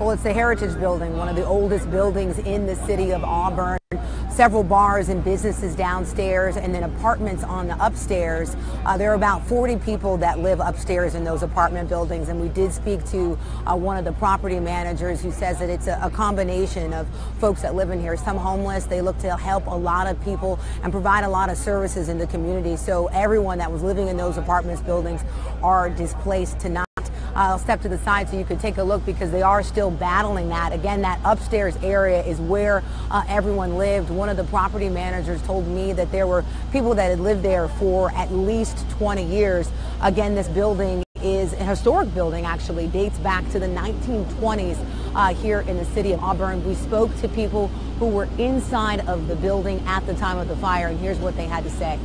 Well, it's the Heritage Building, one of the oldest buildings in the city of Auburn. Several bars and businesses downstairs and then apartments on the upstairs. There are about 40 people that live upstairs in those apartment buildings, and we did speak to one of the property managers who says that it's a combination of folks that live in here. Some homeless, they look to help a lot of people and provide a lot of services in the community. So everyone that was living in those apartment buildings are displaced tonight. I'll step to the side so you can take a look because they are still battling that. Again, that upstairs area is where everyone lived. One of the property managers told me that there were people that had lived there for at least 20 years. Again, this building is a historic building, actually dates back to the 1920s here in the city of Auburn. We spoke to people who were inside of the building at the time of the fire, and here's what they had to say.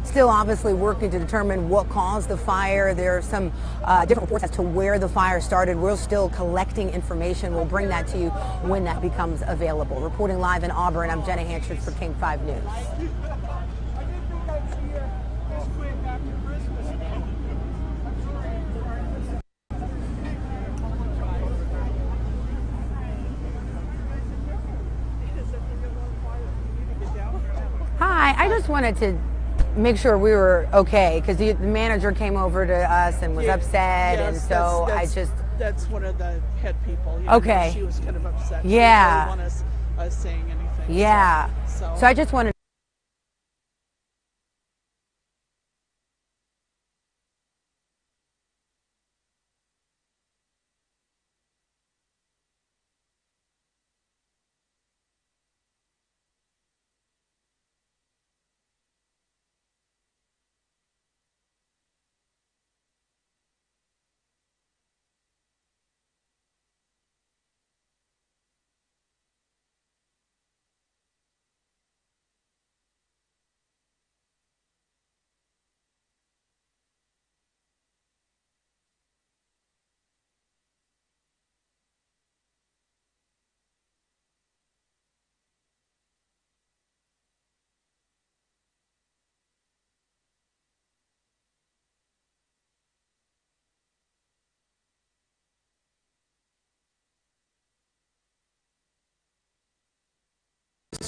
Still obviously working to determine what caused the fire. There are some different reports as to where the fire started. We're still collecting information. We'll bring that to you when that becomes available. Reporting live in Auburn, I'm Jenna Hanchard for King 5 News. Hi, I just wanted to make sure we were okay because the manager came over to us and was upset, yes, and so that's one of the head people. Okay. She was kind of upset. Yeah. She didn't really want us saying anything. Yeah. So I just wanted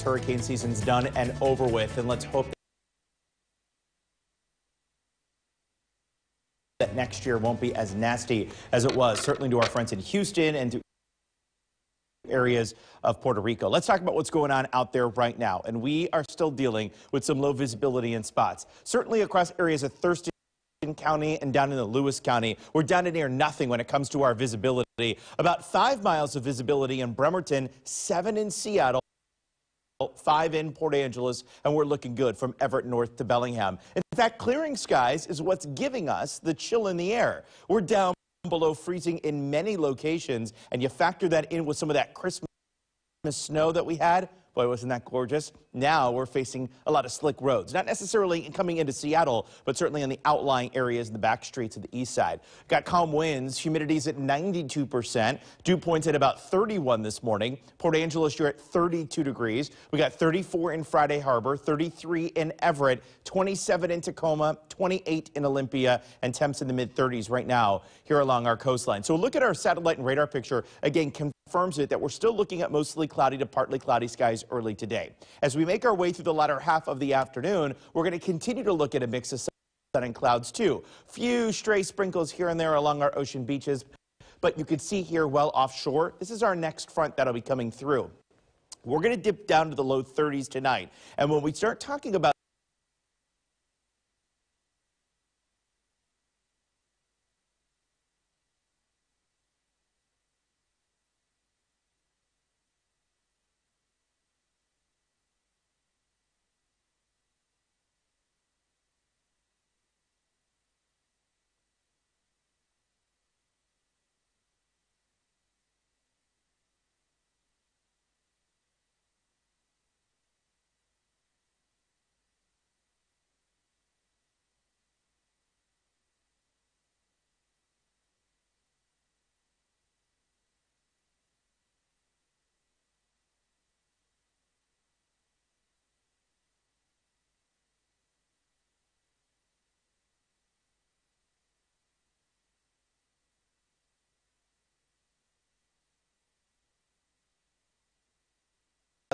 Hurricane season's done and over with, and let's hope that next year won't be as nasty as it was, certainly to our friends in Houston and to areas of Puerto Rico. Let's talk about what's going on out there right now, and we are still dealing with some low visibility in spots, certainly across areas of Thurston County and down in the Lewis County. We're down to near nothing when it comes to our visibility. About 5 miles of visibility in Bremerton, 7 in Seattle, 5 in Port Angeles, and we're looking good from Everett north to Bellingham. In fact, clearing skies is what's giving us the chill in the air. We're down below freezing in many locations, and you factor that in with some of that Christmas snow that we had. Boy, wasn't that gorgeous? Now we're facing a lot of slick roads, not necessarily coming into Seattle, but certainly on the outlying areas in the back streets of the east side. Got calm winds, humidity's at 92%, dew points at about 31 this morning. Port Angeles, you're at 32 degrees. We got 34 in Friday Harbor, 33 in Everett, 27 in Tacoma, 28 in Olympia, and temps in the mid-30s right now here along our coastline. So look at our satellite and radar picture. Again, confirms it that we're still looking at mostly cloudy to partly cloudy skies early today. As we make our way through the latter half of the afternoon, we're going to continue to look at a mix of sun and clouds too. Few stray sprinkles here and there along our ocean beaches, but you can see here well offshore, this is our next front that'll be coming through. We're going to dip down to the low 30s tonight, and when we start talking about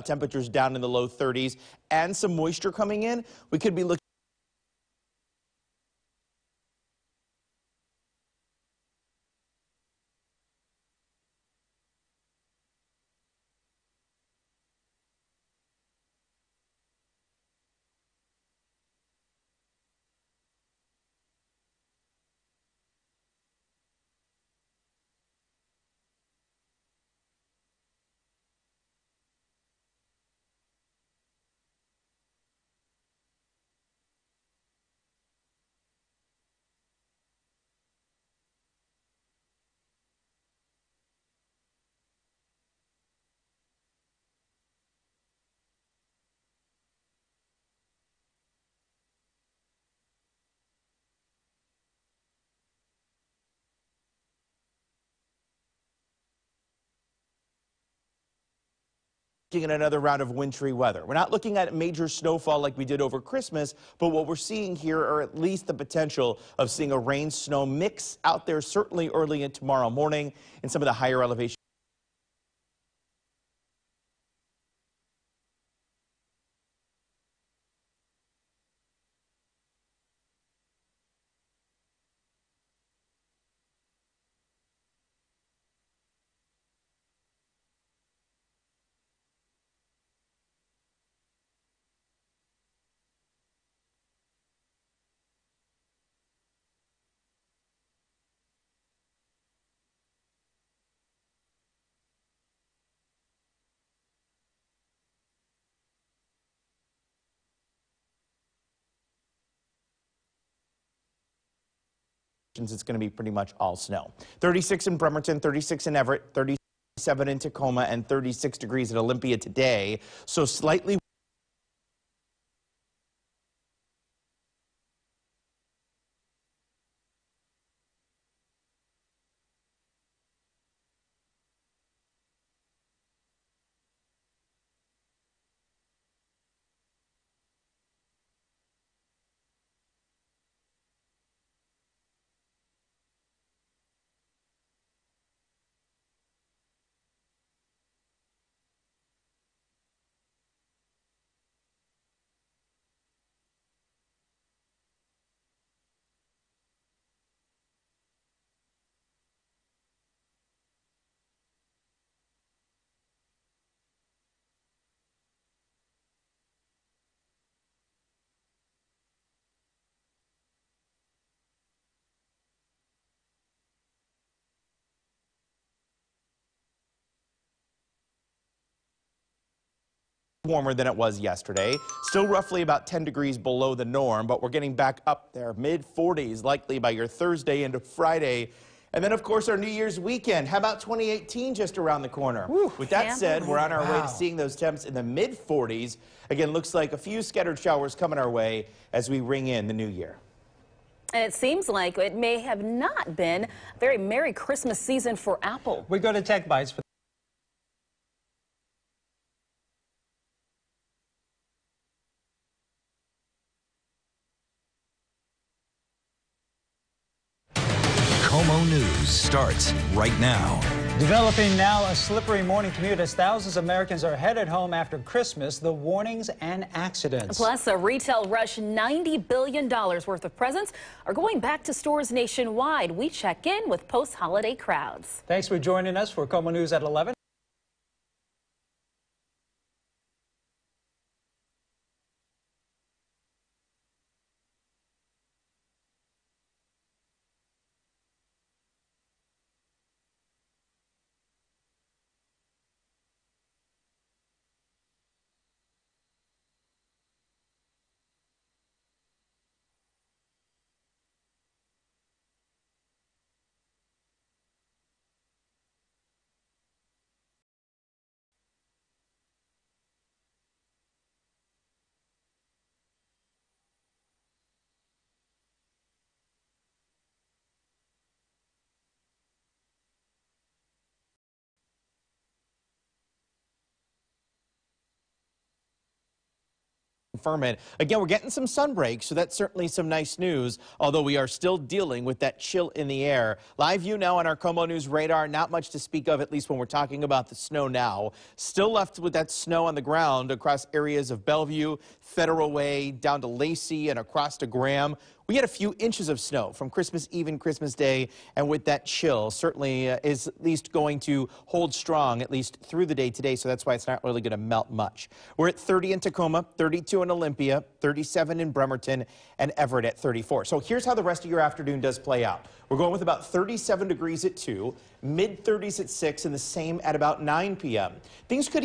temperatures down in the low 30s and some moisture coming in, we could be looking at another round of wintry weather. We're not looking at major snowfall like we did over Christmas, but what we're seeing here are at least the potential of seeing a rain-snow mix out there, certainly early in tomorrow morning in some of the higher elevations. It's going to be pretty much all snow. 36 in Bremerton, 36 in Everett, 37 in Tacoma, and 36 degrees at Olympia today. So slightly warmer than it was yesterday. Still roughly about 10 degrees below the norm, but we're getting back up there. Mid-40s likely by your Thursday into Friday. And then, of course, our New Year's weekend. How about 2018 just around the corner? Woo. With that said, we're on our way to seeing those temps in the mid-40s. Again, looks like a few scattered showers coming our way as we ring in the new year. And it seems like it may have not been a very Merry Christmas season for Apple. We go to Tech Bites for Como News starts right now. Developing now a slippery morning commute as thousands of Americans are headed home after Christmas, the warnings and accidents. Plus, a retail rush, $90 billion worth of presents are going back to stores nationwide. We check in with post-holiday crowds. Thanks for joining us for Como News at 11. confirm it. Again, we're getting some sun breaks, so that's certainly some nice news, although we are still dealing with that chill in the air. Live view now on our Como News radar. Not much to speak of, at least when we're talking about the snow now. Still left with that snow on the ground across areas of Bellevue, Federal Way, down to Lacey, and across to Graham. We had a few inches of snow from Christmas Eve and Christmas Day, and with that chill, certainly is at least going to hold strong, at least through the day today, so that's why it's not really going to melt much. We're at 30 in Tacoma, 32 in Olympia, 37 in Bremerton, and Everett at 34. So here's how the rest of your afternoon does play out. We're going with about 37 degrees at 2, mid-30s at 6, and the same at about 9 p.m. Things could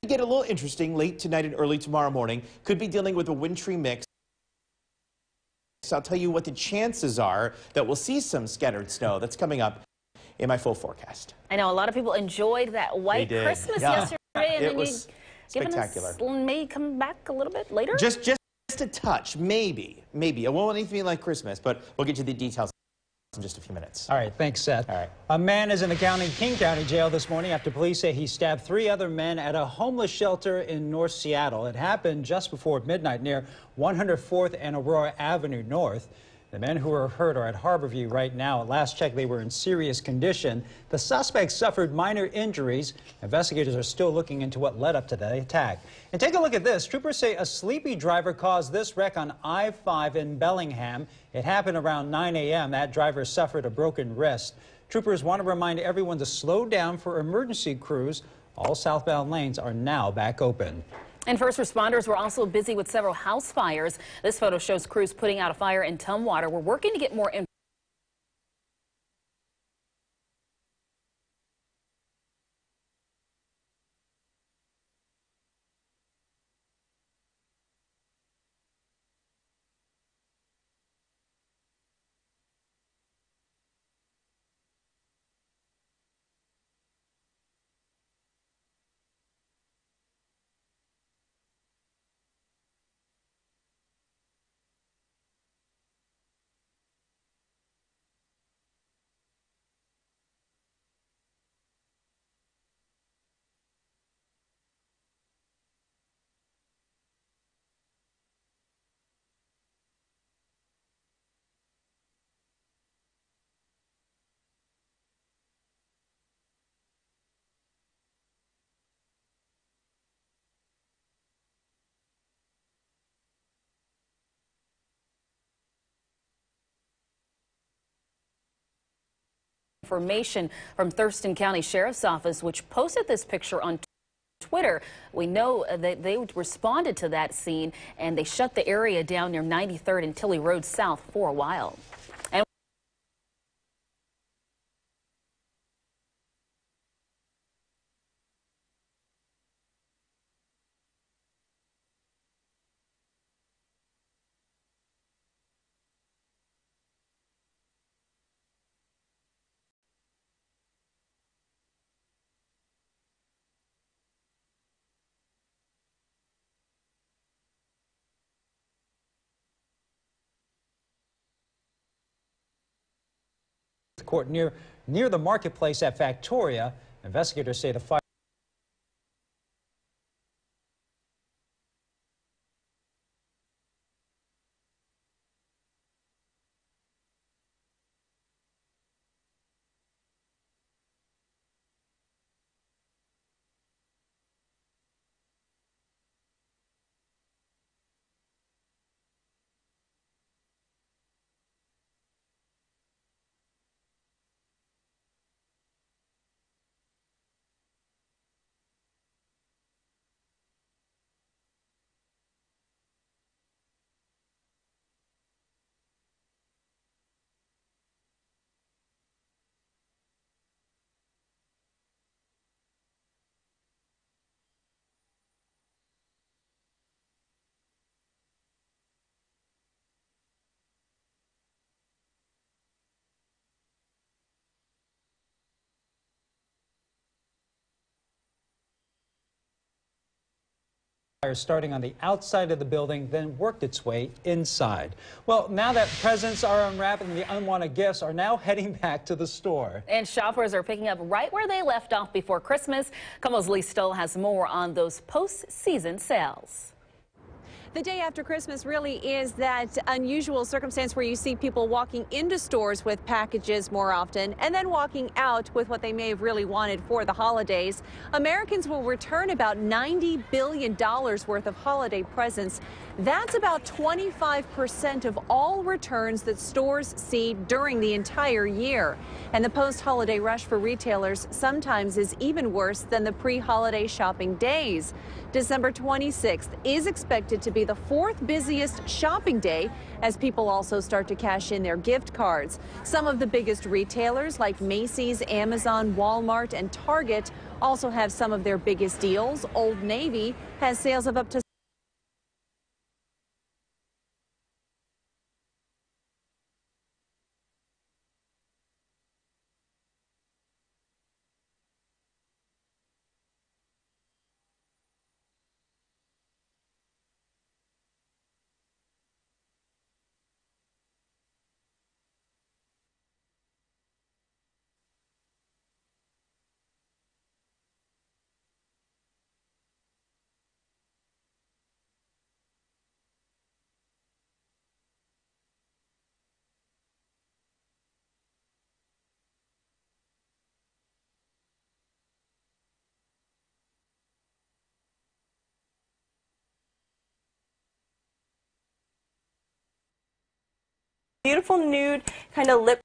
get a little interesting late tonight and early tomorrow morning. Could be dealing with a wintry mix. So I'll tell you what the chances are that we'll see some scattered snow. That's coming up in my full forecast. I know a lot of people enjoyed that white Christmas yesterday, and it then was spectacular. May come back a little bit later. Just a touch, maybe. It won't anything like Christmas, but we'll get you the details in just a few minutes. All right, thanks, Seth. All right. A man is in the King County jail this morning after police say he stabbed 3 other men at a homeless shelter in North Seattle. It happened just before midnight near 104th and Aurora Avenue North. The men who were hurt are at Harborview right now. At last check, they were in serious condition. The suspects suffered minor injuries. Investigators are still looking into what led up to the attack. And take a look at this. Troopers say a sleepy driver caused this wreck on I-5 in Bellingham. It happened around 9 a.m. That driver suffered a broken wrist. Troopers want to remind everyone to slow down for emergency crews. All southbound lanes are now back open. And first responders were also busy with several house fires. This photo shows crews putting out a fire in Tumwater. We're working to get more information from Thurston County Sheriff's Office, which posted this picture on Twitter. We know that they responded to that scene and they shut the area down near 93rd and Tilley Road South for a while. Court near the marketplace at Factoria. Investigators say the fire starting on the outside of the building, then worked its way inside. Well, now that presents are unwrapping, the unwanted gifts are now heading back to the store. And shoppers are picking up right where they left off before Christmas. KOMO's Lee Stoll has more on those post-season sales. The day after Christmas really is that unusual circumstance where you see people walking into stores with packages more often and then walking out with what they may have really wanted for the holidays. Americans will return about $90 billion worth of holiday presents. That's about 25% of all returns that stores see during the entire year. And the post-holiday rush for retailers sometimes is even worse than the pre-holiday shopping days. December 26th is expected to be the fourth busiest shopping day as people also start to cash in their gift cards. Some of the biggest retailers like Macy's, Amazon, Walmart, and Target also have some of their biggest deals. Old Navy has sales of up to beautiful nude kind of lip